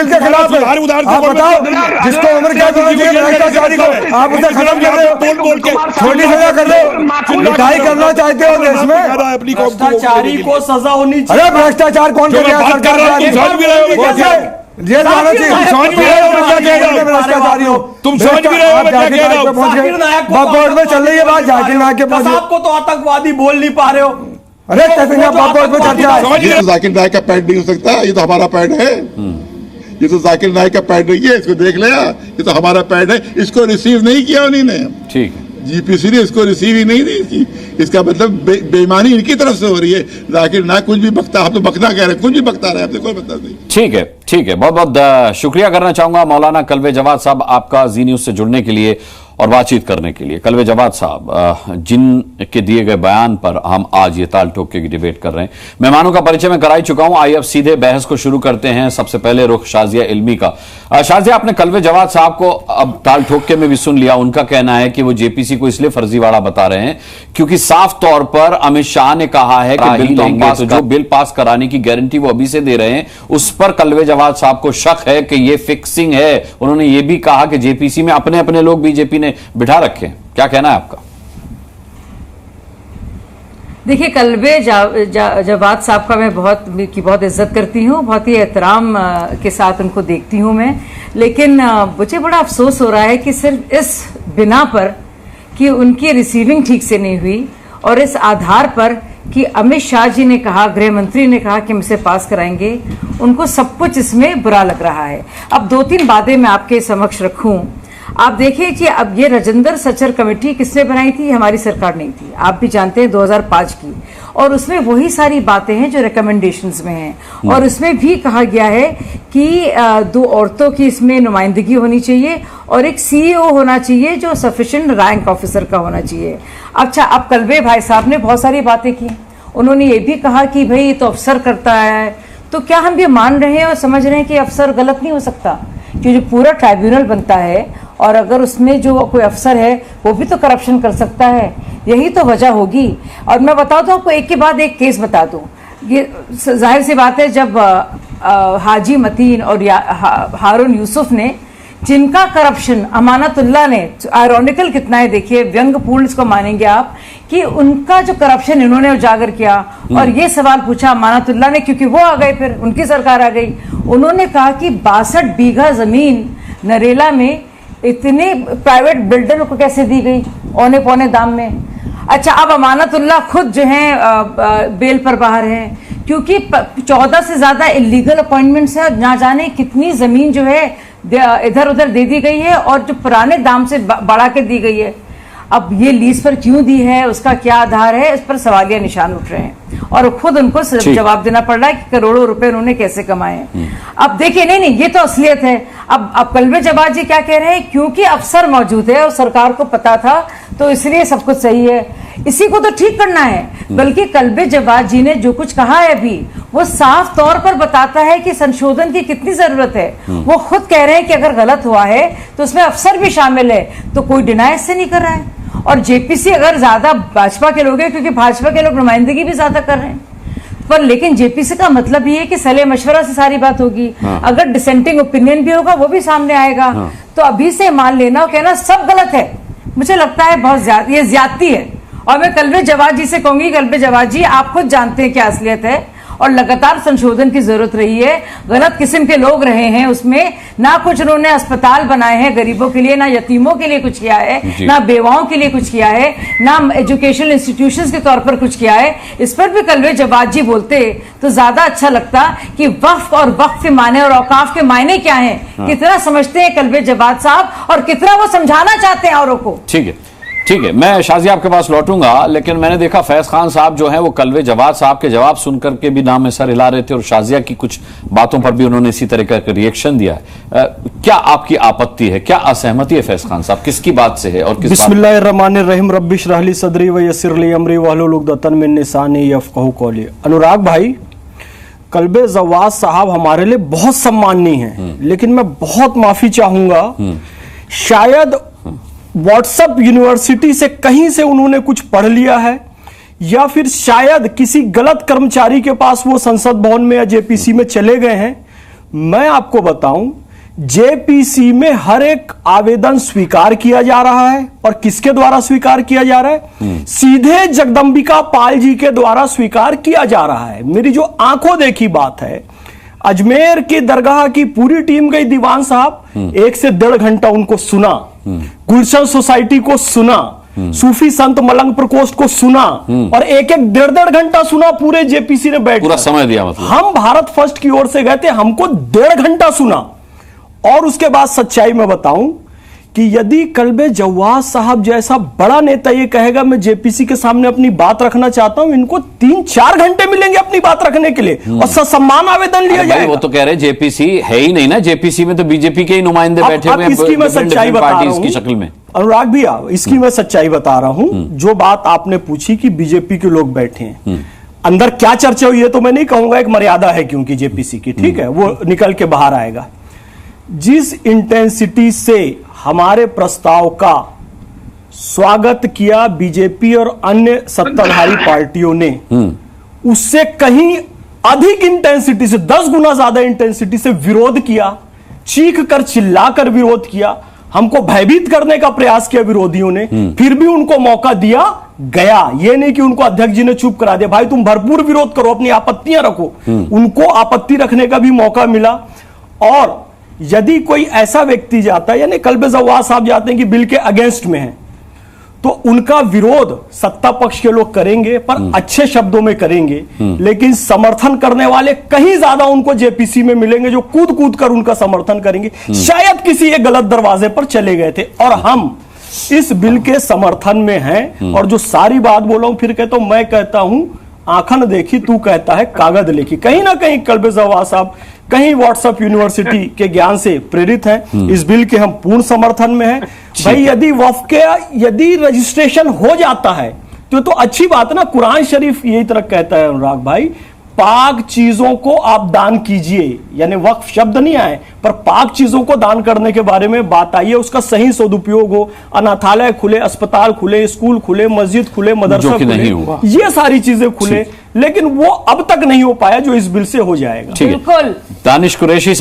के खिलाफ है। आप बताओ, जिसको उम्र कैद होनी चाहिए भ्रष्टाचारी को आप उसे खत्म कर रहे हो, छोटी सजा कर रहे हो, लिखाई करना चाहते हो देश में। भ्रष्टाचारी को सजा होनी चाहिए। अरे भ्रष्टाचार कौन कर रहा है? सरकार जेल जाना चाहिए। भ्रष्टाचारी हो तुम, समझ भी रहे हो मैं क्या कह रहा हूं। बोर्ड में चल रही है बात, जाकिर नायक के पहुंचे। आपको तो आतंकवादी बोल नहीं पा रहे हो। अरे बोर्ड में चर्चा है। ये तो जाकिर नायक का पैड नहीं हो सकता, ये तो हमारा पैड है। ये तो जाकिर नायक का पैड नहीं है, इसको देख लिया, ये तो हमारा पैड है। इसको रिसीव नहीं किया उन्होंने, ठीक है, जीपीसी ने इसको रिसीव ही नहीं की। इसका मतलब बेईमानी इनकी तरफ से हो रही है। जाकिर नायक कुछ भी बकता, आप तो बकना कह रहे हैं, कुछ भी बकता रहे, आपसे कोई मतलब नहीं। ठीक है, ठीक है। बहुत बहुत शुक्रिया करना चाहूंगा मौलाना कल्बे जवाद साहब आपका जी न्यूज से जुड़ने के लिए और बातचीत करने के लिए। कल्बे जवाद साहब, जिनके दिए गए बयान पर हम आज ये ताल ठोक के डिबेट कर रहे हैं। मेहमानों का परिचय मैं कराई चुका हूं, आइए अब सीधे बहस को शुरू करते हैं। सबसे पहले रुख शाजिया इल्मी का। शाजिया, आपने कल्बे जवाद साहब को अब ताल ठोक के में भी सुन लिया। उनका कहना है कि वो जेपीसी को इसलिए फर्जीवाड़ा बता रहे हैं क्योंकि साफ तौर पर अमित शाह ने कहा है कि बिल लेंगे, तो जो बिल पास कराने की गारंटी वो अभी से दे रहे हैं उस पर कल्बे जवाद साहब को शक है कि ये फिक्सिंग है। उन्होंने ये भी कहा कि जेपीसी में अपने अपने लोग बीजेपी ने बिठा रखे। क्या कहना है आपका? देखिए, कल्बे जवाद साहब का मैं बहुत इज्जत करती हूँ, बहुत ही एहतराम के साथ उनको देखती हूँ मैं। लेकिन मुझे बड़ा अफसोस हो रहा है कि सिर्फ इस बिना पर कि उनकी रिसीविंग ठीक से नहीं हुई और इस आधार पर कि अमित शाह जी ने कहा, गृह मंत्री ने कहा कि हम इसे पास कराएंगे, उनको सब कुछ इसमें बुरा लग रहा है। अब 2-3 बातें मैं आपके समक्ष रखूं। आप देखिए कि अब ये राजेंद्र सचर कमेटी किसने बनाई थी? हमारी सरकार नहीं थी, आप भी जानते हैं, 2005 की। और उसमें वही सारी बातें हैं जो रिकमेंडेशंस में हैं। और उसमें भी कहा गया है कि 2 औरतों की इसमें नुमाइंदगी होनी चाहिए और एक सीईओ होना चाहिए जो सफिशिएंट रैंक ऑफिसर का होना चाहिए। अच्छा, अब कल्बे भाई साहब ने बहुत सारी बातें की। उन्होंने ये भी कहा कि भाई ये तो अफसर करता है। तो क्या हम ये मान रहे हैं और समझ रहे हैं कि अफसर गलत नहीं हो सकता? कि जो पूरा ट्राइब्यूनल बनता है और अगर उसमें जो कोई अफसर है वो भी तो करप्शन कर सकता है, यही तो वजह होगी। और मैं बताऊं तो आपको एक के बाद एक केस बता दूं। ये जाहिर सी बात है, जब हाजी मतीन और हारून यूसुफ ने, जिनका करप्शन अमानतुल्लाह ने, आयरॉनिकल कितना है देखिए, व्यंग्यपूर्ण इसको मानेंगे आप, कि उनका जो करप्शन इन्होंने उजागर किया और ये सवाल पूछा अमानतुल्लाह ने, क्योंकि वो आ गए, फिर उनकी सरकार आ गई। उन्होंने कहा कि 62 बीघा जमीन नरेला में इतने प्राइवेट बिल्डर को कैसे दी गई औने पौने दाम में। अच्छा, अब अमानतुल्लाह खुद जो है बेल पर बाहर हैं क्योंकि 14 से ज्यादा इलीगल अपॉइंटमेंट्स है, ना जाने कितनी जमीन जो है इधर उधर दे दी गई है और जो पुराने दाम से बढ़ा के दी गई है। अब ये लीज पर क्यों दी है, उसका क्या आधार है, इस पर सवालिया निशान उठ रहे हैं और खुद उनको जवाब देना पड़ रहा है कि करोड़ों रुपए उन्होंने कैसे कमाए हैं। अब देखिए, नहीं ये तो असलियत है। अब कल्बे जवाद जी क्या कह रहे हैं? क्योंकि अफसर मौजूद है और सरकार को पता था तो इसलिए सब कुछ सही है, इसी को तो ठीक करना है। बल्कि कल्बे जवाद जी ने जो कुछ कहा है अभी, वो साफ तौर पर बताता है कि संशोधन की कितनी जरूरत है। वो खुद कह रहे हैं कि अगर गलत हुआ है तो उसमें अफसर भी शामिल है, तो कोई डिनाई इससे नहीं कर रहा है। और जेपीसी अगर ज्यादा भाजपा के लोग हैं, क्योंकि भाजपा के लोग नुमाइंदगी भी ज्यादा कर रहे हैं, पर लेकिन जेपीसी का मतलब ये है कि सलाह मशवरा से सारी बात होगी। अगर डिसेंटिंग ओपिनियन भी होगा वो भी सामने आएगा। तो अभी से मान लेना और कहना सब गलत है, मुझे लगता है बहुत ये ज्यादती है। और मैं कल्बे जवाद जी से कहूंगी, कल्बे जवाद जी, आप खुद जानते हैं क्या असलियत है और लगातार संशोधन की जरूरत रही है। गलत किस्म के लोग रहे हैं उसमें, ना कुछ उन्होंने अस्पताल बनाए हैं गरीबों के लिए, ना यतीमों के लिए कुछ किया है, ना बेवाओं के लिए कुछ किया है, ना एजुकेशनल इंस्टीट्यूशंस के तौर पर कुछ किया है। इस पर भी कल्बे जवाद जी बोलते तो ज्यादा अच्छा लगता कि वक्फ और वक्फ के मायने और औकाफ के मायने क्या हैं, कितना समझते हैं कल्बे जवाद साहब और कितना वो समझाना चाहते हैं औरों को। ठीक है, ठीक है, मैं शाजिया आपके पास लौटूंगा, लेकिन मैंने देखा फैज खान साहब जो हैं वो कल्बे जवाद साहब के जवाब सुनकर के भी नाम में सर हिला रहे थे और शाजिया की कुछ बातों पर भी उन्होंने इसी तरह का रिएक्शन दिया है। क्या आपकी आपत्ति है, क्या असहमति है फैज खान साहब, किसकी बात से है और किस? बिस्मिल्लाहिर्रहमानिर्रहीम, रब्बि इश्रह ली सदरी व यस्सिर ली अमरी वहलुल उक़दतन मिन लिसानी यफ़क़हू क़ौली। अनुराग भाई, कल्बे जवाद साहब हमारे लिए बहुत सम्माननीय हैं, लेकिन मैं बहुत माफी चाहूंगा, शायद व्हाट्सएप यूनिवर्सिटी से कहीं से उन्होंने कुछ पढ़ लिया है या फिर शायद किसी गलत कर्मचारी के पास वो संसद भवन में या जेपीसी में चले गए हैं मैं आपको बताऊं, जेपीसी में हर एक आवेदन स्वीकार किया जा रहा है। और किसके द्वारा स्वीकार किया जा रहा है? सीधे जगदंबिका पाल जी के द्वारा स्वीकार किया जा रहा है। मेरी जो आंखों देखी बात है, अजमेर की दरगाह की पूरी टीम गई, दीवान साहब 1 से 1.5 घंटा उनको सुना, गुलशन सोसाइटी को सुना, सूफी संत मलंग प्रकोष्ठ को सुना, और एक 1.5 घंटा सुना पूरे जेपीसी ने बैठ पूरा समय दिया। मतलब हम भारत फर्स्ट की ओर से गए थे, हमको 1.5 घंटा सुना। और उसके बाद सच्चाई में बताऊं कि यदि कल्बे जवाद साहब जैसा बड़ा नेता ये कहेगा मैं जेपीसी के सामने अपनी बात रखना चाहता हूं, इनको 3-4 घंटे मिलेंगे अपनी बात रखने के लिए, और ससम्मान आवेदन लिया जाएगा। वो तो कह रहे जेपीसी है ही नहीं ना, जेपीसी में तो बीजेपी के ही नुमाइंदे बैठे हुए हैं, इसकी मैं सच्चाई बता रहा हूं की शक्ल में। अनुराग भैया, इसकी मैं सच्चाई बता रहा हूं। जो बात आपने पूछी कि बीजेपी के लोग बैठे हैं, अंदर क्या चर्चा हुई है तो मैं नहीं कहूंगा, एक मर्यादा है क्योंकि जेपीसी की, ठीक है, वो निकल के बाहर आएगा। जिस इंटेंसिटी से हमारे प्रस्ताव का स्वागत किया बीजेपी और अन्य सत्ताधारी पार्टियों ने, उससे कहीं अधिक इंटेंसिटी से, 10 गुना ज्यादा इंटेंसिटी से विरोध किया, चीख कर चिल्ला कर विरोध किया, हमको भयभीत करने का प्रयास किया विरोधियों ने, फिर भी उनको मौका दिया गया। ये नहीं कि उनको अध्यक्ष जी ने चुप करा दिया, भाई तुम भरपूर विरोध करो, अपनी आपत्तियां रखो। उनको आपत्ति रखने का भी मौका मिला। और यदि कोई ऐसा व्यक्ति जाता है, यानी कल्बे जवाद साहब जाते हैं कि बिल के अगेंस्ट में है, तो उनका विरोध सत्ता पक्ष के लोग करेंगे, पर अच्छे शब्दों में करेंगे, लेकिन समर्थन करने वाले कहीं ज्यादा उनको जेपीसी में मिलेंगे जो कूद कूद कर उनका समर्थन करेंगे। शायद किसी एक गलत दरवाजे पर चले गए थे। और हम इस बिल के समर्थन में हैं। और जो सारी बात बोला हूं, फिर कहता हूं, मैं कहता हूं आंखन देखी, तू कहता है कागज लेखी। कहीं ना कहीं कल्बे जवाद साहब कहीं व्हाट्सएप यूनिवर्सिटी के ज्ञान से प्रेरित हैं। इस बिल के हम पूर्ण समर्थन में हैं। भाई यदि वक्फ के यदि रजिस्ट्रेशन हो जाता है तो अच्छी बात है ना। कुरान शरीफ यही तरह कहता है अनुराग भाई, पाक चीजों को आप दान कीजिए, यानी वक्फ शब्द नहीं आए, पर पाक चीजों को दान करने के बारे में बात आई है, उसका सही सदुपयोग हो, अनाथालय खुले, अस्पताल खुले, स्कूल खुले, मस्जिद खुले, मदरसा खुले, ये सारी चीजें खुले, लेकिन वो अब तक नहीं हो पाया जो इस बिल से हो जाएगा। बिल्कुल। दानिश कुरैशी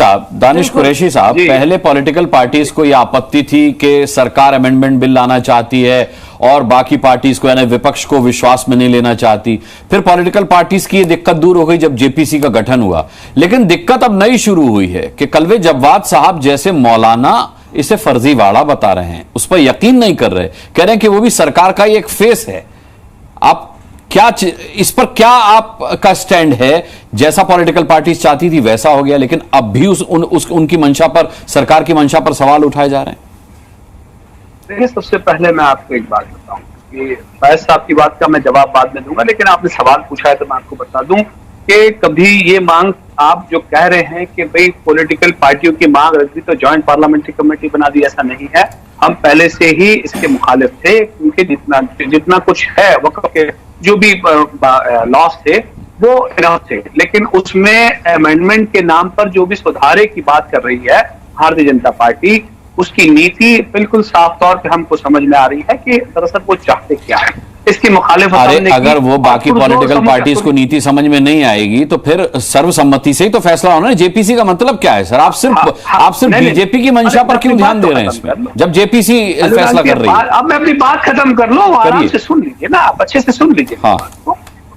साहब, पहले पॉलिटिकल पार्टीज को यह आपत्ति थी कि सरकार अमेंडमेंट बिल लाना चाहती है और बाकी पार्टीज को, यानी विपक्ष को विश्वास में नहीं लेना चाहती। फिर पॉलिटिकल पार्टीज की ये दिक्कत दूर हो गई जब जेपीसी का गठन हुआ। लेकिन दिक्कत अब नई शुरू हुई है कि कल्बे जवाद साहब जैसे मौलाना इसे फर्जीवाड़ा बता रहे हैं, उस पर यकीन नहीं कर रहे, कह रहे हैं कि वो भी सरकार का ही एक फेस है। आप क्या इस पर क्या आपका स्टैंड है? जैसा पॉलिटिकल पार्टीज चाहती थी वैसा हो गया, लेकिन अब भी उनकी मंशा पर, सरकार की मंशा पर सवाल उठाए जा रहे हैं। देखिए, सबसे पहले मैं आपको एक बात बताऊं कि फैज साहब की बात का मैं जवाब बाद में दूंगा, लेकिन आपने सवाल पूछा है तो मैं आपको बता दूं कि कभी ये मांग आप जो कह रहे हैं कि भाई पॉलिटिकल पार्टियों की मांग रख दी तो ज्वाइंट पार्लियामेंट्री कमेटी बना दी, ऐसा नहीं है। हम पहले से ही इसके मुखालिफ थे, क्योंकि जितना कुछ है वक्फ के जो भी लॉस थे वो इनफ थे, लेकिन उसमें अमेंडमेंट के नाम पर जो भी सुधारे की बात कर रही है भारतीय जनता पार्टी, उसकी नीति बिल्कुल साफ तौर पे हमको समझ में आ रही है कि दरअसल वो चाहते क्या है। इसकी मुखालिफत अगर वो बाकी पॉलिटिकल पार्टीज को नीति समझ में नहीं आएगी तो फिर सर्वसम्मति से ही तो फैसला होना है। जेपीसी का मतलब क्या है सर? आप सिर्फ बीजेपी की मंशा पर क्यों ध्यान दे रहे हैं इसमें, जब जेपीसी फैसला कर रही है? अब मैं अपनी बात खत्म कर लूं, आराम से सुन लीजिए ना, आप अच्छे से सुन लीजिए। हाँ।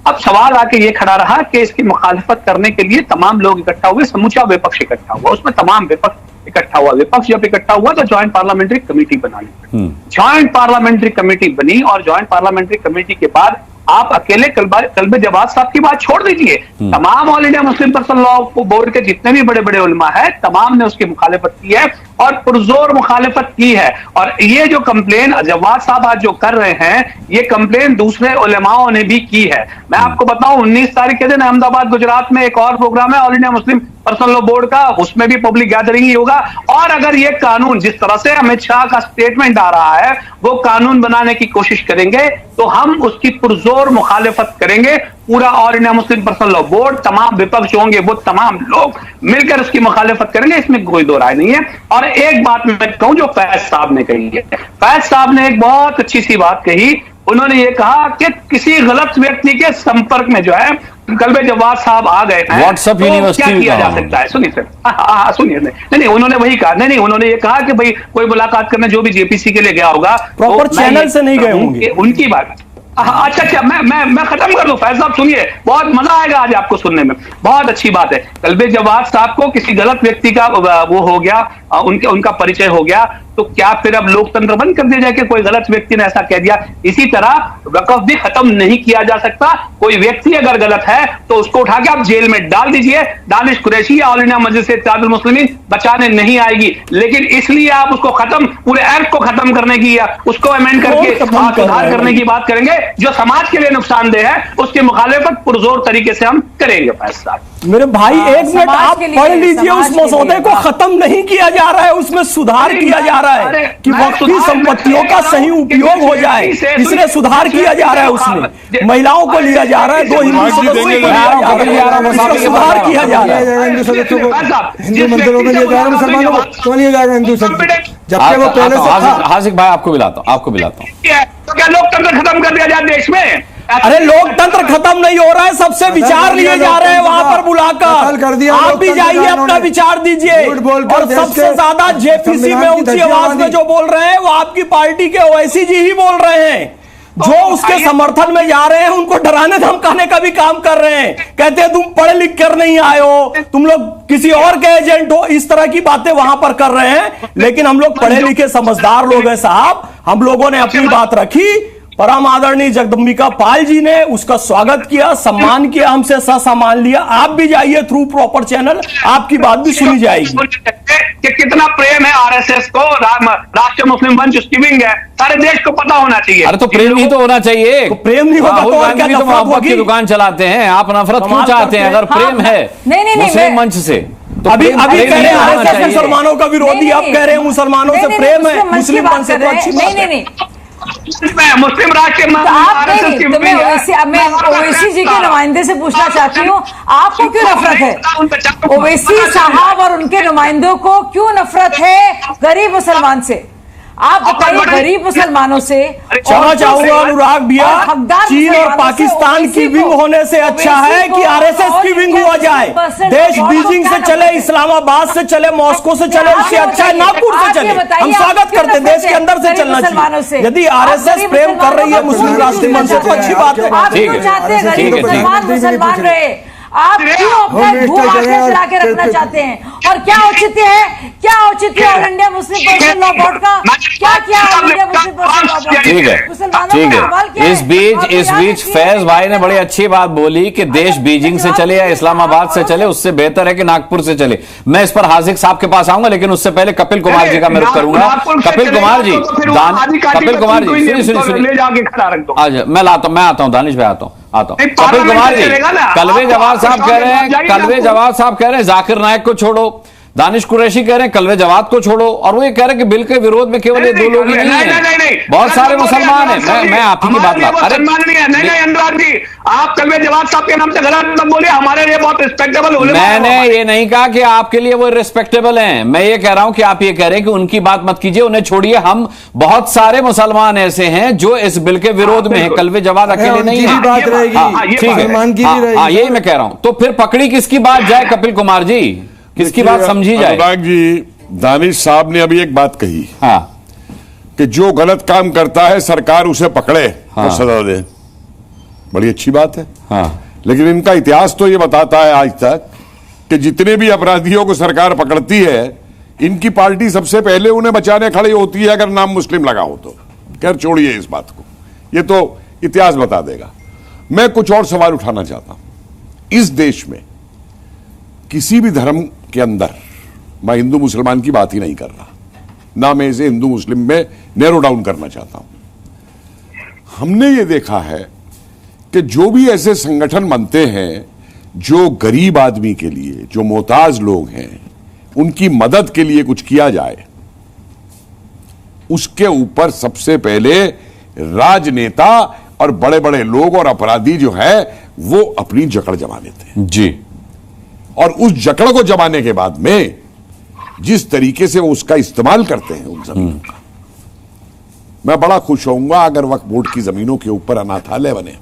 अब सवाल आके ये खड़ा रहा कि इसकी मुखालिफत करने के लिए तमाम लोग इकट्ठा हुए, समूचा विपक्ष इकट्ठा हुआ, उसमें तमाम विपक्ष इकट्ठा हुआ। विपक्ष जब इकट्ठा हुआ तो ज्वाइंट पार्लियामेंट्री कमेटी बना ली। ज्वाइंट पार्लियामेंट्री कमेटी बनी और ज्वाइंट पार्लियामेंट्री कमेटी के बाद आप अकेले कल्बे जवाद साहब की बात छोड़ दीजिए, तमाम all India Muslim personal law board के जितने भी बड़े बड़े उलमा है, तमाम ने उसकी मुखालिफत की है और पुरजोर मुखालिफत की है। और ये जो कंप्लेन जवाद साहब आज जो कर रहे हैं, ये कंप्लेन दूसरे उलमाओं ने भी की है। मैं आपको बताऊं, 19 तारीख के दिन अहमदाबाद गुजरात में एक और प्रोग्राम है all India Muslim personal law board का, उसमें भी पब्लिक गैदरिंग ही होगा। और अगर ये कानून, जिस तरह से अमित शाह का स्टेटमेंट आ रहा है, वो कानून बनाने की कोशिश करेंगे तो हम उसकी पुरजोर मुखालिफत करेंगे। पूरा all India Muslim personal law board, तमाम विपक्ष होंगे, वो तमाम लोग मिलकर उसकी मुखालिफत करेंगे, इसमें कोई दो राय नहीं है। और एक बात मैं कहूं जो फैज साहब ने कही है, फैज साहब ने एक बहुत अच्छी सी बात कही। उन्होंने ये कहा कि किसी गलत व्यक्ति के संपर्क में जो है कल्बे जवाद साहब आ गए हैं, व्हाट्सएप तो यूनिवर्सिटी क्या किया का जा सकता है? सुनिए सर, सुनिए, नहीं उन्होंने वही कहा, नहीं उन्होंने ये कहा कि भाई कोई मुलाकात करने जो भी जेपीसी के लिए गया होगा प्रॉपर तो चैनल मैं से नहीं गए होंगे। उनकी बात। अच्छा, मैं खत्म कर दूं। फैज साहब सुनिए, बहुत मजा आएगा आज आपको सुनने में, बहुत अच्छी बात है। कल्बे जवाद साहब को किसी गलत व्यक्ति का वो हो गया, उनका परिचय हो गया, तो क्या फिर अब लोकतंत्र बंद कर दिया जाए कि कोई गलत व्यक्ति ने ऐसा कह दिया? इसी तरह वक्फ भी खत्म नहीं किया जा सकता। कोई व्यक्ति अगर गलत है तो उसको उठा के आप जेल में डाल दीजिए। दानिश कुरैशी या ऑल इंडिया मजलिस इत्तेहादुल मुस्लिमीन बचाने नहीं आएगी, लेकिन इसलिए आप उसको खत्म, पूरे एक्ट को खत्म करने की या उसको अमेंड करके सुधार करने की बात करेंगे जो समाज के लिए नुकसानदेह है, उसकी मुखालिफत पुरजोर तरीके से हम करेंगे। फैसला मेरे भाई एक मिनट समाज आप के लिए, पढ़ लीजिए, समाज उस के मसौदे लिए। को खत्म नहीं किया जा रहा है, उसमें सुधार किया जा रहा है कि वक्फी संपत्तियों का सही उपयोग हो जाए। इसलिए सुधार किया जा रहा है, उसमें महिलाओं को लिया जा रहा है, 2 हिंदू सदस्यों को लिया जा रहा है, उसका सुधार किया जा रहा है। हिंदू सदस्यों को हिंदू मंदिरों में लिया जा रहा है, मुसलमानों को क्यों लिया जाएगा हिंदू सदस्य, जबकि वो पहले से था। हासिक भाई आपको मिलाता हूं तो क्या लोकतंत्र खत्म कर दिया जाए देश में? अरे लोकतंत्र खत्म नहीं हो रहा है, सबसे विचार लिए जा रहे हैं वहां पर कत्ल बुलाकर। कर दिया आप भी लोकतंत्र जाइए, का अपना इन्होंने। विचार दीजिए। झूठ बोलकर और देश सबसे के ज्यादा जेपीसी में संविधान की ऊंची आवाज में धज्जियां जो बोल रहे हैं वो आपकी पार्टी के ओवैसी जी ही बोल रहे हैं, जो उसके समर्थन में जा रहे हैं। उनको डराने धमकाने का भी काम कर रहे हैं, कहते हैं तुम पढ़े लिख कर नहीं आए हो, तुम लोग किसी और के एजेंट हो, इस तरह की बातें वहां पर कर रहे हैं। लेकिन हम लोग पढ़े लिखे समझदार लोग हैं साहब, हम लोगों ने अपनी बात रखी। परम आदरणीय जगदम्बिका पाल जी ने उसका स्वागत किया, सम्मान किया, हमसे सम्मान लिया। आप भी जाइए थ्रू प्रॉपर चैनल, आपकी बात भी सुनी जाएगी। कि कितना प्रेम है आरएसएस को, राष्ट्रीय मुस्लिम मंच उसकी विंग है, सारे देश को पता होना चाहिए। अरे तो प्रेम ही तो होना चाहिए। तो प्रेम नहीं होगा तो और क्या तो नफरत मोहब्बत की होगी? दुकान चलाते हैं, आप नफरत क्यों कमाल चाहते हैं? करते अगर हैं। प्रेम हाँ, है नहीं, मुस्लिम मंच से तो अभी प्रेम- अभी प्रेम कह रहे ही हैं होना आरएसएस चाहिए। मुसलमानों का विरोधी, आप कह रहे हैं मुसलमानों से प्रेम है, मुस्लिम मंच से तो अच्छी बात है। नहीं मुस्लिम राष्ट्र के तो आप नहीं, तो मैं ओवैसी जी के नुमाइंदे से पूछना चाहती हूँ, आपको क्यों नफरत है ओवैसी साहब और उनके नुमाइंदों को? क्यों नफरत है गरीब मुसलमान से? आप बताइए, गरीब मुसलमानों से। क्षमा चाहूंगा अनुराग भैया, चीन और पाकिस्तान की विंग होने से अच्छा है कि आरएसएस की विंग हुआ जाए। देश बीजिंग से चले, इस्लामाबाद से चले, मॉस्को से चले, उससे अच्छा है नागपुर से चले। हम स्वागत करते हैं, देश के अंदर से चलना चाहिए। यदि आरएसएस प्रेम कर रही है मुस्लिम राष्ट्रीय मंच से तो अच्छी बात है। आप क्यों चाहते हैं गरीब मुसलमान रहे? आप क्यों अपने भूख आंखें चला के रखना चाहते हैं? और क्या औचित्य है, क्या औचित्य है all India Muslim personal law board का? क्या क्या all India Muslim personal law board? ठीक है, ठीक है। इस बीच फैज भाई ने बड़ी अच्छी बात बोली कि देश बीजिंग से चले या इस्लामाबाद से चले, उससे बेहतर है कि नागपुर से चले। मैं इस पर हासिक साहब के पास आऊंगा, लेकिन उससे पहले कपिल कुमार जी का मैं रुख करूंगा। कपिल कुमार जी, कपिल कुमार जी सुनिए, आज मैं आता हूं दानिश भाई, आता हूं। कपिल कुमार जी, कल्बे जवाद साहब कह रहे हैं, जाकिर नायक को छोड़ो, दानिश कुरैशी कह रहे हैं कल्बे जवाद को छोड़ो, और वो ये कह रहे हैं कि बिल के विरोध में केवल ये 2 लोग ही नहीं है, बहुत सारे मुसलमान हैं। मैं आप ही की बात ला, अरे नहीं अनुराग जी, आप कल्बे जवाद साहब के नाम से गलत मत बोलिए, हमारे लिए बहुत रिस्पेक्टेबल उलेमा है। मैंने ये नहीं कहा कि आपके लिए वो रिस्पेक्टेबल हैं, मैं ये कह रहा हूं कि आप ये कह रहे हैं कि उनकी बात मत कीजिए, उन्हें छोड़िए। हम बहुत सारे मुसलमान ऐसे हैं जो इस बिल के विरोध में है, कल्बे जवाद अकेले नहीं है। बात रहेगी, ठीक है, हाँ यही मैं कह रहा हूं। तो फिर पकड़ी किसकी बात जाए कपिल कुमार जी, किसकी बात समझी जाए? अनुराग जी, दानिश साहब ने अभी एक बात कही, हाँ, कि जो गलत काम करता है सरकार उसे पकड़े और सजा दे। बड़ी अच्छी बात है, हाँ। लेकिन इनका इतिहास तो ये बताता है आज तक कि जितने भी अपराधियों को सरकार पकड़ती है, इनकी पार्टी सबसे पहले उन्हें बचाने खड़ी होती है अगर नाम मुस्लिम लगा हो तो। खैर छोड़िए इस बात को, ये तो इतिहास बता देगा। मैं कुछ और सवाल उठाना चाहता हूं। इस देश में किसी भी धर्म के अंदर, मैं हिंदू मुसलमान की बात ही नहीं कर रहा, ना मैं इसे हिंदू मुस्लिम में नैरो डाउन करना चाहता हूं। हमने ये देखा है कि जो भी ऐसे संगठन बनते हैं जो गरीब आदमी के लिए, जो मोहताज लोग हैं, उनकी मदद के लिए कुछ किया जाए, उसके ऊपर सबसे पहले राजनेता और बड़े बड़े लोग और अपराधी जो है वो अपनी जकड़ जमा लेते हैं जी। और उस जकड़ को जमाने के बाद में जिस तरीके से वो उसका इस्तेमाल करते हैं उन जमीनों का, मैं बड़ा खुश होऊंगा अगर वक्फ बोर्ड की जमीनों के ऊपर अनाथालय बने,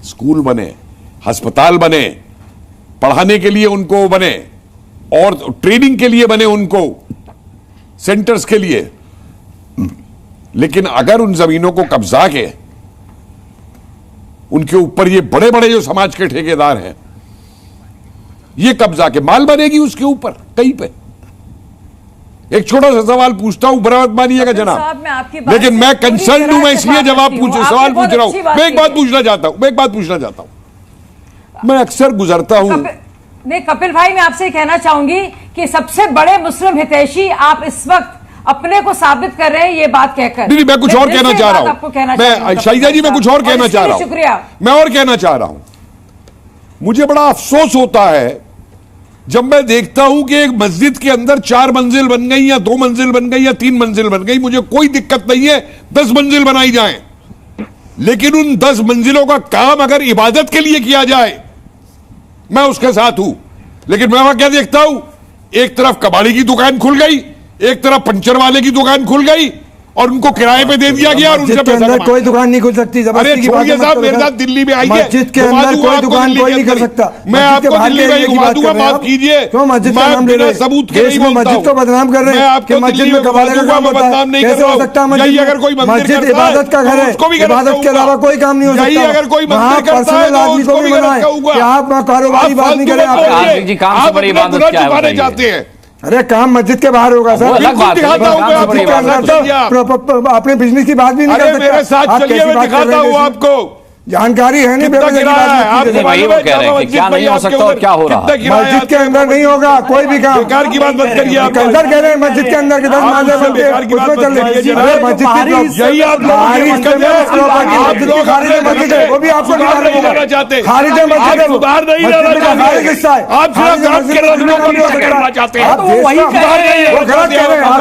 स्कूल बने, अस्पताल बने, पढ़ाने के लिए उनको बने और ट्रेनिंग के लिए बने उनको सेंटर्स के लिए। लेकिन अगर उन जमीनों को कब्जा के उनके ऊपर ये बड़े बड़े जो समाज के ठेकेदार हैं ये कब्जा के माल बनेगी उसके ऊपर कहीं पे। एक छोटा सा सवाल पूछता हूं, बुरा मत मानिएगा जनाब, लेकिन मैं कंसर्न हूं, मैं इसलिए सवाल पूछ रहा हूं। मैं एक बात पूछना चाहता हूं, मैं अक्सर गुजरता हूं। नहीं कपिल भाई, मैं आपसे कहना चाहूंगी कि सबसे बड़े मुस्लिम हितैषी आप इस वक्त अपने को साबित कर रहे हैं ये बात कहकर। नहीं, मैं कुछ और कहना चाह रहा हूं। मैं शाहिदा जी, मैं कुछ और कहना चाह रहा हूं। शुक्रिया। मैं और कहना चाह रहा हूं, मुझे बड़ा अफसोस होता है जब मैं देखता हूं कि एक मस्जिद के अंदर 4 मंजिल बन गई या 2 मंजिल बन गई या 3 मंजिल बन गई। मुझे कोई दिक्कत नहीं है 10 मंजिल बनाई जाए, लेकिन उन 10 मंजिलों का काम अगर इबादत के लिए किया जाए मैं उसके साथ हूं। लेकिन मैं वहां क्या देखता हूं, एक तरफ कबाड़ी की दुकान खुल गई, एक तरफ पंचर वाले की दुकान खुल गई और उनको किराए पे दे दिया गया और उनसे पैसा अंदर कोई दुकान नहीं खुल सकती। अरे छोड़िए साहब, मेरे साथ दिल्ली में आइए, मस्जिद के अंदर कोई दुकान कोई नहीं कर सकता। मैं आपको दिल्ली में घुमा दूंगा, माफ कीजिए। क्यों मस्जिद का नाम ले रहे हैं? सबूत के नहीं बोलता मस्जिद को बदनाम कर रहे हैं कि मस्जिद में कबाड़े का काम होता है। कैसे हो सकता है? मस्जिद इबादत का घर है, इबादत के अलावा कोई काम नहीं हो सकता। अगर कोई वहाँ पर्सनल आदमी को भी बनाए कि आप कारोबारी बात नहीं करें। आप जाते हैं, अरे काम मस्जिद के बाहर होगा सर। अपने बिजनेस की बात भी नहीं कर सकते। मेरे साथ चलिए, मैं दिखाता हूँ आपको। जानकारी है नहीं, वही वो कह रहे हैं कि क्या नहीं हो सकता और क्या हो रहा है। मस्जिद के अंदर नहीं होगा कोई भी काम। बेकार की बात मत करिए। आप अंदर कह रहे हैं मस्जिद के अंदर के 10 माले बनते हैं, उसमें चल रही है मस्जिद की। यही आप लोग मस्जिद है वो भी आपको नहीं चाहते, खारिज है मस्जिद है, बाहर नहीं रहना चाहते। हिस्सा है आप सिर्फ काम के रखने को नहीं करना चाहते हैं। वो गलत कह रहे हैं, आप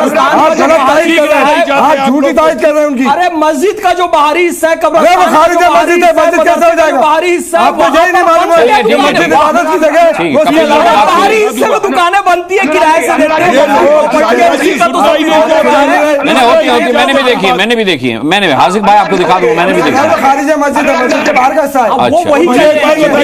गलत तारीफ कर रहे हैं, आप झूठी तारीफ कर रहे हैं उनकी। अरे मस्जिद का जो बाहरी हिस्सा है वो खारिज है मस्जिद है, मस्जिद कैसे हो जाएगा? बाहरी हिस्सा आपको यही नहीं मालूम है कि मस्जिद इबादत की जगह है, उसके अलावा बाहरी हिस्से में दुकानें बनती है किराए से देते हैं। मैंने भी देखी है, मैंने भी हाजिक भाई आपको दिखा दूं, मैंने भी देखी है। खारिज है मस्जिद है, मस्जिद के बाहर का हिस्सा है। वो वही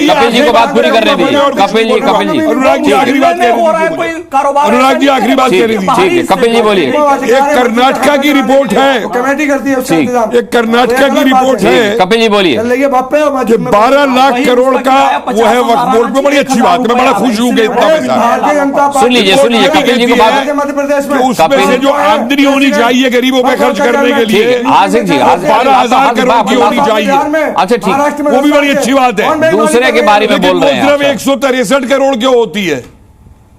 कपिल जी को बात पूरी करने दीजिए। कपिल जी अनुराग जी आखिरी बात कह हो रहा है कोई कारोबार। अनुराग जी आखिरी बात कह रही थी। ठीक है कपिल जी बोलिए। एक कर्नाटका की रिपोर्ट है, कमेटी करती है उसका इंतजाम। एक कर्नाटका की रिपोर्ट है कपिल जी बोलिए। 12 लाख करोड़ का वो है वक्फ बोर्ड में। बड़ी अच्छी बात है, मैं बड़ा खुश हूँ कि इतना पैसा। सुन लीजिए कपिल जी को बात। मध्य प्रदेश में उसमें से जो आमदनी होनी चाहिए गरीबों पे खर्च करने के लिए आसिफ जी 12,000 करोड़ की होनी चाहिए। अच्छा ठीक, वो भी बड़ी अच्छी बात है। दूसरे के बारे में बोल रहे हैं सिर्फ 163 करोड़ क्यों होती है?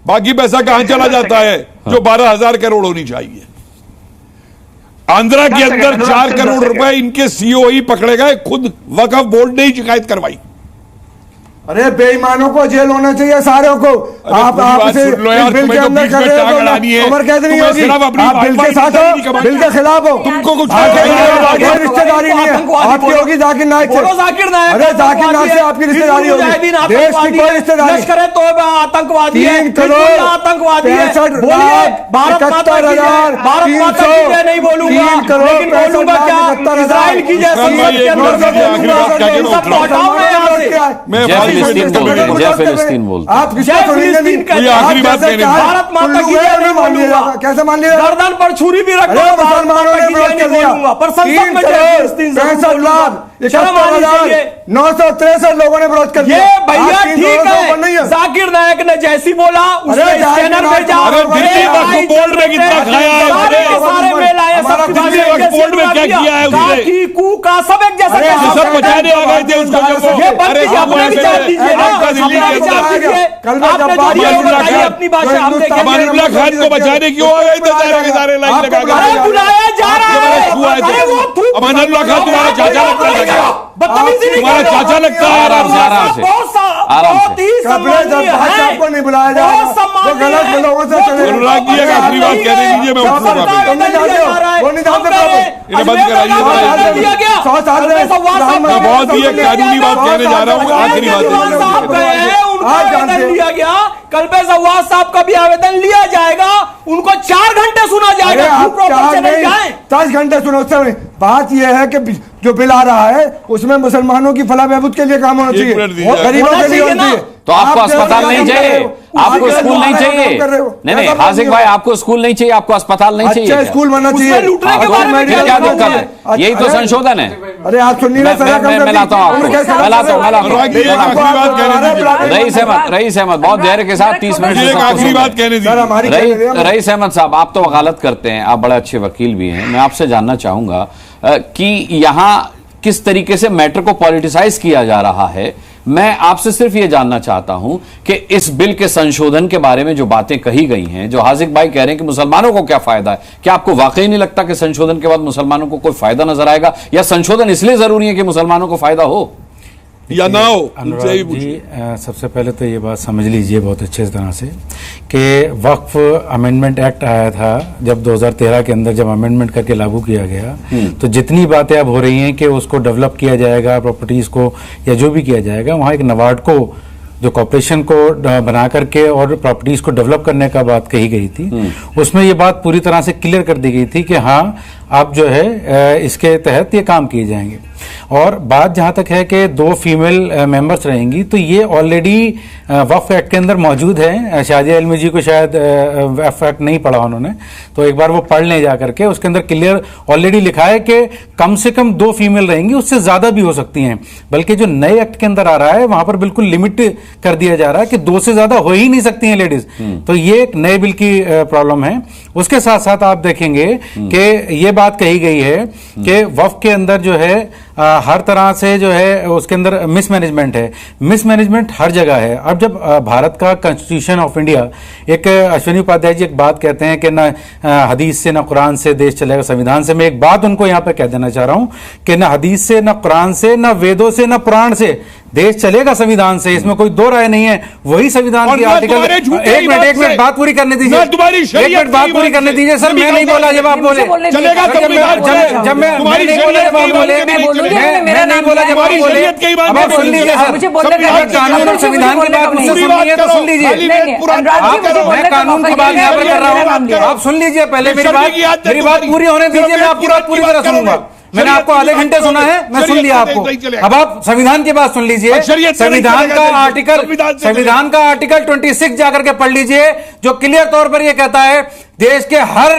बाकी पैसा कहां चला जाता है जो 12,000 करोड़ होनी चाहिए? आंध्रा के अंदर 4 करोड़ रुपए इनके सीओ ही पकड़े गए, खुद वक्फ बोर्ड ने ही शिकायत करवाई। अरे बेईमानों को जेल होना चाहिए सारों को। आप इसे बिल के अंदर कर रहे हो, उम्र कैद नहीं होगी। आप बिल के साथ हो, बिल के खिलाफ हो। तुमको कुछ रिश्तेदारी नहीं है आपकी, होगी जाकिर नाइक से। अरे जाकिर नाइक से आपकी रिश्तेदारी होगी, देश की कोई रिश्तेदारी। 3 करोड़ आतंकवादी 63,300 नहीं बोलूंगा, लेकिन बोलूंगा क्या इजराइल की जय फिलिस्तीन बोलते आप आखिरी बात कहने भारत माता की जय नहीं बोलूंगा। कैसे मान लिया? गर्दन पर छुरी भी रख अरे मुसलमानों ने विरोध कर दिया। पर संसद में 963 लोगों ने विरोध कर दिया। ये भैया ठीक है, जाकिर नायक ने जैसी बोला उसने स्कैनर भेजा। अरे दिल्ली वक्फ बोर्ड ने कितना खाया है? सारे मेल आए, दिल्ली वक्फ बोर्ड में क्या किया है उसने? का सब एक जैसा सब बचाने आ गए थे उसको। ये अपने विचार दीजिए ना, अपनी भाषा हम देखेंगे। अमानुल्लाह खान को बचाने क्यों आ गए थे? सारे लाइन लगा के बुलाया जा रहा है। अमानुल्लाह खान तुम्हारा चाचा लगता है? तुम्हारा चाचा लगता है? आराम से बहुत ही सम्मानीय है। आपको नहीं बुलाया जा रहा, वो गलत लोगों से चले। अनुराग जी एक आखिरी बात कहने दीजिए, मैं उठूंगा। वो नहीं जानते इन्हें बंद कराइए। मैं बहुत ही एक कानूनी बात कहने जा रहा हूँ, आखिरी बात लिया गया। कल्बे जवाद साहब का भी आवेदन लिया जाएगा, उनको 4 घंटे सुना जाएगा। आप 4 नहीं 27 घंटे सुनो। उससे बात यह है कि जो बिल आ रहा है उसमें मुसलमानों की फलाह बहबूद के लिए काम होना चाहिए, गरीबों के लिए होना चाहिए। तो आपको अस्पताल नहीं चाहिए, आपको स्कूल नहीं चाहिए। नहीं हासिक भाई, आपको स्कूल नहीं चाहिए, आपको अस्पताल नहीं चाहिए। अच्छा स्कूल बनना चाहिए, क्या दिक्कत है? यही तो संशोधन है। अरे आप सुनिए ना, मैं लाता हूँ आपको, रईस अहमद बहुत धैर्य के साथ 30 मिनट आखिरी बात कहने दी। रईस अहमद साहब, आप तो वकालत करते हैं, आप बड़े अच्छे वकील भी हैं। मैं आपसे जानना चाहूंगा कि यहां किस तरीके से मैटर को पॉलिटिसाइज किया जा रहा है। मैं आपसे सिर्फ यह जानना चाहता हूं कि इस बिल के संशोधन के बारे में जो बातें कही गई हैं, जो हासिक भाई कह रहे हैं कि मुसलमानों को क्या फायदा है, क्या आपको वाकई नहीं लगता कि संशोधन के बाद मुसलमानों को कोई फायदा नजर आएगा, या संशोधन इसलिए जरूरी है कि मुसलमानों को फायदा हो या ना हो? अनुराग जी, सबसे पहले तो ये बात समझ लीजिए बहुत अच्छे तरह से कि वक्फ अमेंडमेंट एक्ट आया था जब 2013 के अंदर, जब अमेंडमेंट करके लागू किया गया, तो जितनी बातें अब हो रही हैं कि उसको डेवलप किया जाएगा, प्रॉपर्टीज को या जो भी किया जाएगा, वहाँ एक नबार्ड को जो कॉर्पोरेशन को बना करके और प्रॉपर्टीज को डेवलप करने का बात कही गई थी, उसमें ये बात पूरी तरह से क्लियर कर दी गई थी कि हाँ अब जो है इसके तहत ये काम किए जाएंगे। और बात जहां तक है कि 2 फीमेल मेंबर्स रहेंगी, तो ये ऑलरेडी वक्फ एक्ट के अंदर मौजूद है। शाजिया इल्मी जी को शायद वक्फ एक्ट नहीं पढ़ा उन्होंने, तो एक बार वो पढ़ लें जा करके। उसके अंदर क्लियर ऑलरेडी लिखा है कि कम से कम 2 फीमेल रहेंगी, उससे ज्यादा भी हो सकती हैं। बल्कि जो नए एक्ट के अंदर आ रहा है वहां पर बिल्कुल लिमिट कर दिया जा रहा है कि 2 से ज्यादा हो ही नहीं सकती हैं लेडीज। तो ये एक नए बिल की प्रॉब्लम है। उसके साथ साथ आप देखेंगे कि ये बात कही गई है कि वक्फ के अंदर जो है हर तरह से जो है उसके अंदर मिसमैनेजमेंट है। मिसमैनेजमेंट हर जगह है। अब जब भारत का कॉन्स्टिट्यूशन ऑफ इंडिया, एक अश्विनी उपाध्याय जी एक बात कहते हैं कि ना हदीस से ना कुरान से देश चलेगा, संविधान से। मैं एक बात उनको यहाँ पे कह देना चाह रहा हूँ कि ना हदीस से, ना कुरान से, ना वेदों से, ना पुराण से देश चलेगा संविधान से, इसमें कोई 2 राय नहीं है। वही संविधान की आर्टिकल। एक मिनट बात पूरी करने दीजिए, एक मिनट बात पूरी करने दीजिए सर। मैं नहीं बोला जब आप बोले, चलेगा जब मैं नहीं बोला जब आप बोले, मैं नहीं बोला जब आप बोले। अब आप सुन लीजिए सर, कानून और संविधान की बात मुझसे सुननी है तो सुन लीजिए। मैं कानून की बात यहाँ पर कर रहा हूँ, आप सुन लीजिए पहले मेरी बात पूरी होने दीजिए। मैं आपकी बात पूरी तरह सुनूंगा। मैंने आपको आधे घंटे सुना है, मैं सुन लिया आपको। अब आप संविधान की बात सुन लीजिए। संविधान का आर्टिकल 26 जाकर के पढ़ लीजिए, जो क्लियर तौर पर यह कहता है देश के हर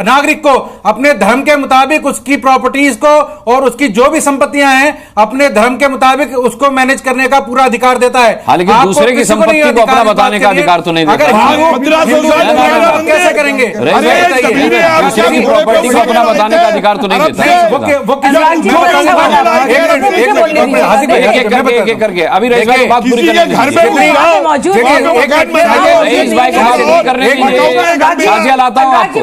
नागरिक को अपने धर्म के मुताबिक उसकी प्रॉपर्टीज को और उसकी जो भी संपत्तियां हैं अपने धर्म के मुताबिक उसको मैनेज करने का पूरा अधिकार देता है। हालांकि दूसरे की संपत्ति को अपना बताने का अधिकार तो नहीं देता। कैसे करेंगे? दूसरे की प्रॉपर्टी को अपना बताने का अधिकार तो नहीं देता। एक करके अभी रईस भाई बात पूरी करने लाता हूँ आपको।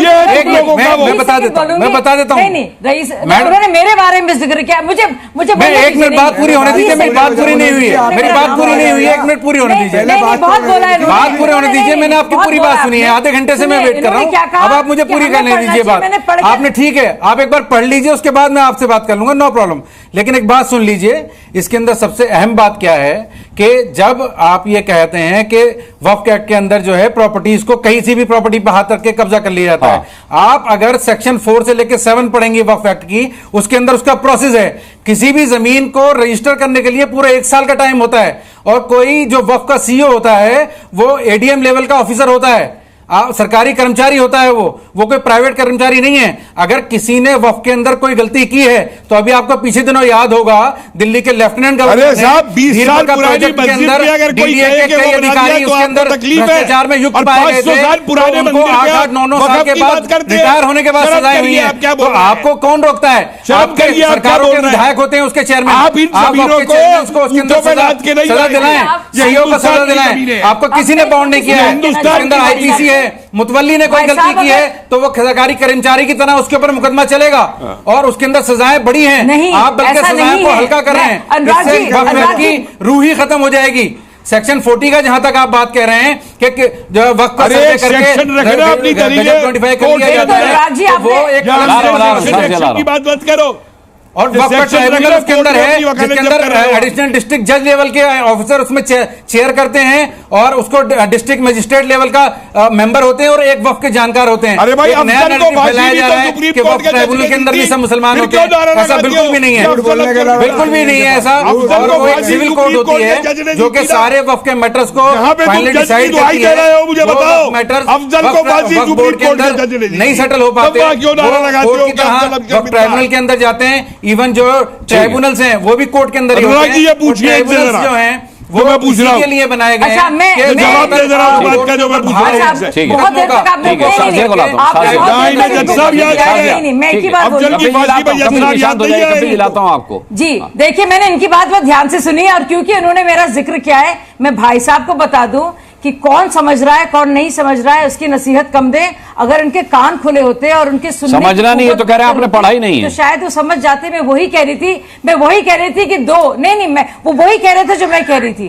मैं बता देता हूँ। उन्होंने मेरे बारे में जिक्र किया, मुझे एक मिनट बात पूरी होने दीजिए। मेरी बात पूरी नहीं हुई है, मेरी बात पूरी नहीं हुई है। 1 मिनट पूरी होने दीजिए, बहुत बोला है, बात पूरी होने दीजिए। मैंने आपकी पूरी बात सुनी है, आधे घंटे से मैं वेट कर रहा हूँ। अब आप मुझे पूरी करने दीजिए बात। आपने ठीक है, आप एक बार पढ़ लीजिए, उसके बाद मैं आपसे बात कर लूंगा, नो प्रॉब्लम। लेकिन एक बात सुन लीजिए, इसके अंदर सबसे अहम बात क्या है कि जब आप ये कहते हैं कि वक्फ एक्ट के अंदर जो है प्रॉपर्टीज को कहीं से भी प्रॉपर्टी पर हाथ रख के कब्जा कर लिया जाता है। आप अगर सेक्शन 4 से लेकर 7 पढ़ेंगे वक्फ एक्ट की, उसके अंदर उसका प्रोसेस है। किसी भी जमीन को रजिस्टर करने के लिए पूरा 1 साल का टाइम होता है, और कोई जो वक्फ का सीईओ होता है वो एडीएम लेवल का ऑफिसर होता है, सरकारी कर्मचारी होता है, वो कोई प्राइवेट कर्मचारी नहीं है। अगर किसी ने वक्फ के अंदर कोई गलती की है तो अभी आपको पीछे दिनों याद होगा दिल्ली के लेफ्टिनेंट गवर्नर साहब 20 साल पुरानी मस्जिद में अगर कोई कहे कि वो अधिकारी उसके अंदर भ्रष्टाचार में युक्त पाए गए थे, पुराने उनको 8-9 साल के बाद रिटायर होने के बाद सजाएं हुई है। तो आपको कौन रोकता है? आपके सरकारों के विधायक होते हैं उसके चेयरमैन, आप इन जमीनों को उसके अंदर सजा दिलाएं, सीईओ को सजा दिलाएं। आपको किसी ने बाउंड नहीं किया है। हिंदुस्तान के अंदर आईपीसी है, मुतवल्ली ने कोई गलती की है तो वो सरकारी कर्मचारी की तरह उसके ऊपर मुकदमा चलेगा, और उसके अंदर सजाएं बड़ी हैं। आप बल्कि सजाएं को हल्का कर रहे हैं, इससे वक्फ की रूह ही खत्म हो जाएगी। सेक्शन 40 का जहां तक आप बात कह रहे हैं कि जो वक्फ का सर्वे करके अपनी तरीके 25 कर लिया जाता है, वो एक की बात मत करो। और वक्फ ट्राइब्यूनल उसके अंदर है, जिसके अंदर एडिशनल डिस्ट्रिक्ट जज लेवल के ऑफिसर उसमें चेयर करते हैं, और उसको डिस्ट्रिक्ट मजिस्ट्रेट लेवल का मेंबर होते हैं और एक वक्फ के जानकार होते हैं। अरे भाई, एक नया अफजल को नैरेटिव फैलाया फांसी जा भी रहा तो है सुप्रीम कि कोर्ट वक्फ के ट्राइब्यूनल के अंदर भी सब मुसलमान फिर होते क्यों हैं। नारा ऐसा लगाते बिल्कुल हो? भी नहीं है, बिल्कुल भी नहीं है ऐसा। अफजल और को वो एक फांसी सिविल सुप्रीम कोर्ट कोर्ट होती के जज ने है दी जो कि थी ना। सारे वक्फ के मैटर्स को यहाँ पे तुम फाइनली जज की डिसाइड दुहाई करती दे रहे हो, है। मुझे जो बताओ। वक्फ मैटर्स अफजल को फांसी वक्फ सुप्रीम बोर्ड के कोर्ट के अंदर जज ने दी नहीं थी। सेटल हो पाते, तब वहाँ क्यों नारा लगाते कोर्ट हो की कि तरह अफजल अब्दुल वक्फ ट्राइब्यूनल के अंदर जाते हैं। इवन जो ट्राइब्यूनल्स हैं वो भी कोर्ट के अंदर ही अनुराग होते जी, ये हैं। पूछिए इनसे ट्राइब्यूनल्स जरा। जो हैं जो मैं वो पूछ इसी रहा हूँ। के लिए बनाए गए अच्छा, हैं मैं- कि जवाब दे जरा उस बात का जो मैं पूछ रहा हूँ अच्छा, इनसे। ठीक है। बहुत देर तक आपने ठीक है, नहीं, शाजिया को लाता हूँ, आप शाजिया। बहुत नहीं, देर नहीं, तक जज साहब, यहाँ नहीं, क्या है? नहीं, मैं एक ही बात अफजल बोलूं। की फांसी पे जज साहब याद नहीं कभी आएगी। दिलाता हूँ आपको। जी देखिए, मैंने इनकी बात बहुत ध्यान से सुनी है और क्योंकि उन्होंने मेरा जिक्र किया है, मैं भाई साहब को बता दूं कि कौन समझ रहा है कौन नहीं समझ रहा है उसकी नसीहत कम दे। अगर उनके कान खुले होते और उनके सुनने की समझना नहीं है तो कह रहे हैं आपने पढ़ा ही नहीं है। तो शायद वो समझ जाते। मैं वही कह रही थी कि दो नहीं मैं वो वही कह रहे थे जो मैं कह रही थी।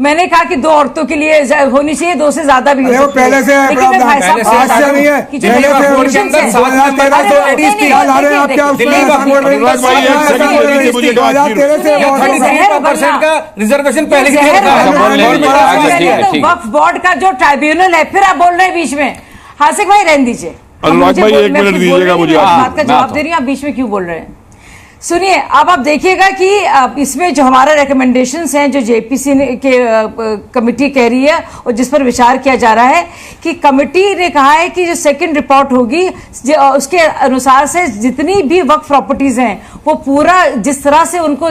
मैंने कहा कि 2 औरतों के लिए होनी चाहिए, 2 से ज्यादा भी हो अरे वो सकती है। पहले से है लेकिन मैं भाई प्रावधान, साहब को आज बता से दूं नहीं है, कि जो पहले से मेरा है। पोर्शन से- 2013 अरे से नहीं, लेडीज की नहीं, हाल आ रहे हैं देखिए, आपके देखिए, उसमें देखिए, अनुराग भाई, एक सेकंड दे दीजिए मुझे बात की। 2013 से सुनिए, बहुत ये होगा। जहर 30% का रिजर्वेशन पहले ही जहर दे रखा है। अच्छा, बोल लेंगे। बनना। अच्छा, ठीक है, तो ठीक है। वक्फ बोर्ड का जो ट्राइब्यूनल है, फिर आप बोल रहे हैं बीच में। हासिक भाई रहने दीजिए। अनुराग मुझे भाई, बोल- एक मैं मिनट कुछ दीजिएगा बोल रही मुझे। हूँ, हाँ, बात का मैं जवाब आता दे रही हूँ, आप बीच में क्यों बोल रहे हैं? सुनिए, अब आप देखिएगा कि इसमें जो हमारा रिकमेंडेशंस हैं जो जेपीसी के कमेटी कह रही है और जिस पर विचार किया जा रहा है कि कमेटी ने कहा है कि जो सेकंड रिपोर्ट होगी उसके अनुसार से जितनी भी वक्फ प्रॉपर्टीज हैं वो पूरा जिस तरह से उनको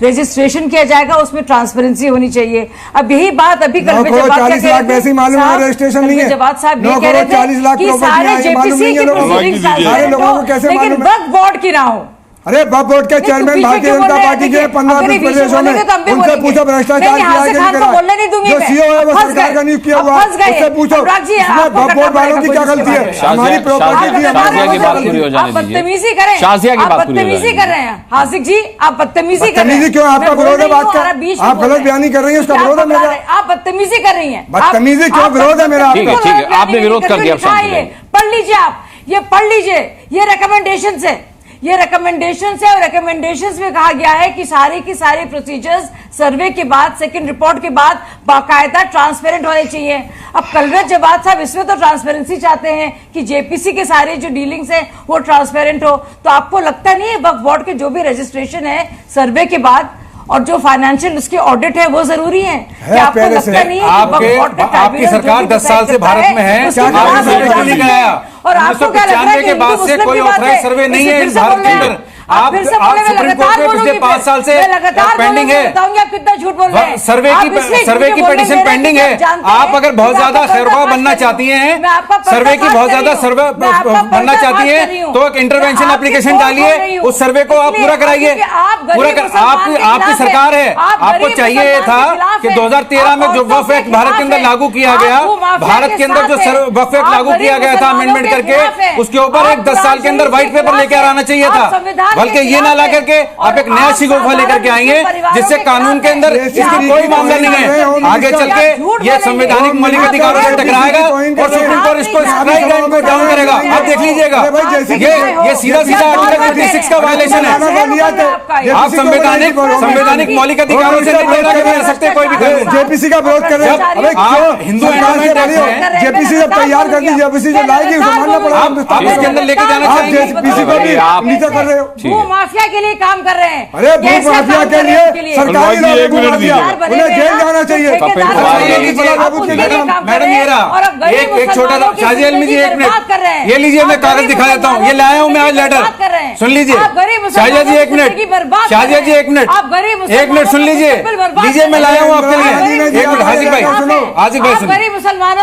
रजिस्ट्रेशन किया जाएगा उसमें ट्रांसपेरेंसी होनी चाहिए। अब यही बात अभी कल 40 लाख वैसे मालूम है, रजिस्ट्रेशन नहीं है। जवाब साहब 9 ये कह रहे करोड़ 40 लाख थे कि प्रॉपर्टी सारे है, ये मालूम जेपीसी नहीं है की लोगों को। proceedings सारे लोगों को कैसे लेकिन मालूम है? वक्फ बोर्ड की ना हो। अरे वक्फ बोर्ड के चेयरमैन भारतीय जनता पार्टी के 15 प्रदेशों में उनसे पूछो भ्रष्टाचार किया है कि नहीं बोलने नहीं दूंगी जो मैं। सीओ है वो फंस सरकार गए। का नियुक्त किया अब हुआ फंस गए। उससे पूछो अनुराग जी, इसमें आपको वक्फ बोर्ड करना वालों की पड़ेगा क्या कुछ गलती है? इसके हमारी शाजिया प्रॉपर्टी की की हमारी बात पूरी हो जाने आप दीजिए। बदतमीजी करें। शाजिया की आप बात पूरी हो बदतमीजी जाने कर रहे हैं हासिक जी, आप बदतमीजी कर रहे हैं। बदतमीजी क्यों? आपका मैं बोल विरोध है रही हूँ बात का? और बीच में आप बोल गलत रहे हैं। बयानी कर रही हैं, उसका क्या विरोध है पकड़ा मेरा। रहे हैं? आप बदतमीजी कर रही हैं। बदतमीजी क्यों? आप विरोध है मेरा ठीक है, आपका। ठीक है, आपने विरोध कर दिया, लिखा है ये, पढ़ लीजिए आप, ये पढ़ लीजिए, ये रिकमेंडेशन है, ये रिकमेंडेशन है और रिकमेंडेशंस में कहा गया है कि सारी की सारी प्रोसीजर्स सर्वे के बाद सेकंड रिपोर्ट के बाद बाकायदा ट्रांसपेरेंट होने चाहिए। अब कलरत जवाद साहब इसमें तो ट्रांसपेरेंसी चाहते हैं कि जेपीसी के सारे जो डीलिंग्स हैं वो ट्रांसपेरेंट हो। तो आपको लगता नहीं है वक्फ बोर्ड के जो भी रजिस्ट्रेशन है सर्वे के बाद और जो फाइनेंशियल उसके ऑडिट है वो जरूरी है? क्या आपको पहले से। लगता नहीं है कि वक्फ बोर्ड का आपकी ट्राइब्यूनल सरकार जो भी 10 साल से decide भारत करता में है, उसके क्या बाद सर्वे होना नहीं चाहिए। कराया। और आपको क्या लग रहा है 1995 के बाद से कोई ऑथराइज सर्वे नहीं है इस भारत के अंदर। आप फिर से बोले, मैं सुप्रीम लगातार कोर्ट में बोलूंगी, पिछले 5 साल से मैं लगातार पेंडिंग है। बताऊंगी आप कितना झूठ बोल रहे हैं। सर्वे आप की इसलिए सर्वे झूठ की बोल रहे पिटीशन हैं, पेंडिंग मेरे है। को जानते आप हैं अगर बहुत कि ज्यादा आपका खैरख्वाह पर्दाफाश बनना कर रही चाहती हूँ। हैं, मैं आपका सर्वे की पर्दाफाश बहुत कर ज्यादा रही हूँ। सर्वे मैं आपका बनना पर्दाफाश चाहती कर रही हैं हूँ। तो एक इंटरवेंशन मैं एप्लीकेशन आपकी डालिए, खोज कर रही हूँ। उस सर्वे को आप इसलिए पूरा कराइए। क्योंकि आप गरीब पूरा कर मुसलमान के आपकी खिलाफ सरकार है, हैं। आप आपको गरीब चाहिए ये था मुसलमान के खिलाफ कि हैं। 2013 में आप जो औरतों वक्फ के एक्ट भारत के अंदर खिलाफ लागू किया हैं। गया, आप भूमाफिया भारत के अंदर जो साथ हैं। वक्फ एक्ट आप लागू गरीब किया गया था मुसलमानों अमेंडमेंट के करके, खिलाफ हैं। उसके ऊपर आप एक 10 साल के अंदर राम व्हाइट पेपर लेकर आना चाहिए आप था। संविधान के बल्कि ये खिलाफ ना ला हैं। करके आप एक नया और शिगोफा आप लेकर के आएंगे साधारण परिवारों जिससे के कानून खिलाफ के अंदर हैं। इसकी आप कोई मामला नहीं हैं। है। आगे चल के झूठ ये बोलेंगे। संवैधानिक मौलिक अधिकारों से टकराएगा और सुप्रीम कोर्ट इसको स्ट्राइक डाउन को डाउन करेगा। आप देख लीजिएगा, ये सीधा सीधा आर्टिकल 56 का वायलेशन है। आप संवैधानिक मौलिक अधिकारों से नहीं कर सकते कोई भी कानून। जेपीसी का विरोध कर रहे हैं। जब अबे आप क्यों? हिंदू सरकार से एंडोमेंट बोलिए, एक्ट है, जेपीसी जब तैयार कर दी, जेपीसी जो लाएगी उसे मानना पड़ेगा आप हिंदुस्तान इसके को। अंदर लेके जाना आप चाहिए। जेपीसी को भी आप- नीचे कर रहे हो। ठीक भू है। माफिया के लिए काम कर रहे हैं। अरे भू कैसे माफिया काम के कर रहे हैं लिए उसके सरकारी अनुराग जी, लोग एक भू मिनट माफिया, दीजिए। उन्हें जेल जाना चाहिए। कपिल मैडम ये एक छोटा सा शाजी अलमी जी, एक मिनट ये लीजिए, मैं कागज दिखा देता हूँ, ये लाया हूँ मैं आज लेटर, सुन लीजिए। शाजिया जी एक मिनट, शाजिया जी एक मिनट सुन लीजिए, लीजिए मैं लाया हूँ आपके लिए। एक मिनट हाजिक भाई सुनो,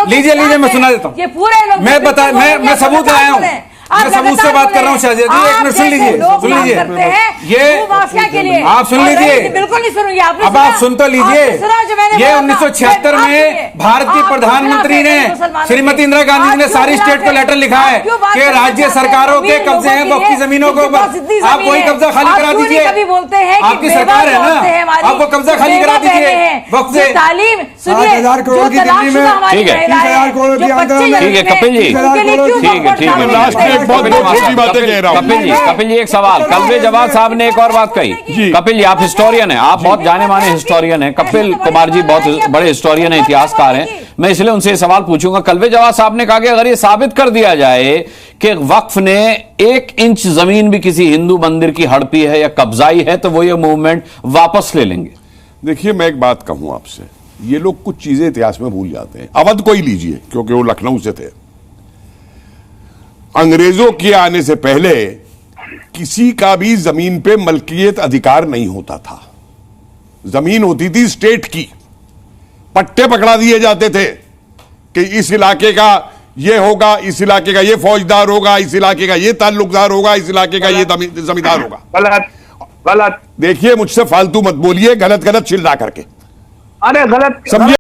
लीजिए मैं सुना देता हूँ। ये पूरे लोग मैं सबूत लाया हूँ, मैं सबूत से बात कर रहा हूँ। शाजिया जी एक मिनट सुन लीजिए, ये माफिया के लिए आप सुन लीजिए, बिल्कुल नहीं सुनूंगी। अब आप सुन तो लीजिए। ये 1976 में भारत की प्रधानमंत्री ने श्रीमती इंदिरा गांधी जी ने सारी स्टेट को लेटर लिखा है कि राज्य सरकारों के कब्जे हैं वक्फ की जमीनों को, आप वही कब्जा खाली करा दीजिए। कभी बोलते हैं आपकी सरकार है ना, आपको कब्जा खाली करा दीजिए वक्फ से। तालीम 7,000 करोड़ की दिल्ली में, ठीक है। 30,000 करोड़ की आमदनी ठीक है, कपिल जी। उनके लिए क्यों ठीक है, वक्फ बोर्ड ठीक है। काम नहीं लास्ट में करते? बहुत छोटी बातें कह रहा हूं। कपिल जी एक सवाल, कल्बे जवाद साहब ने एक और बात कही। कपिल जी आप हिस्टोरियन हैं, आप बहुत जाने माने हिस्टोरियन हैं, कपिल कुमार जी बहुत बड़े हिस्टोरियन हैं, इतिहासकार हैं, मैं इसलिए उनसे सवाल पूछूंगा। कल्बे जवाद साहब ने कहा कि अगर ये साबित कर दिया जाए कि वक्फ ने 1 इंच जमीन भी किसी हिंदू मंदिर की हड़पी है या कब्जाई है तो वो ये मूवमेंट वापस ले लेंगे। देखिए मैं एक बात कहूं आपसे, ये लोग कुछ चीजें इतिहास में भूल जाते हैं। अवध को ही लीजिए, क्योंकि वो लखनऊ से थे। अंग्रेजों के आने से पहले किसी का भी जमीन पे मलकियत अधिकार नहीं होता था। जमीन होती थी स्टेट की, पट्टे पकड़ा दिए जाते थे कि इस इलाके का ये होगा, इस इलाके का ये फौजदार होगा, इस इलाके का ये ताल्लुकदार होगा, इस इलाके का ये जमींदार होगा। गलत। देखिए मुझसे फालतू मत बोलिए, गलत चिल्ला करके। अरे गलत समझिए।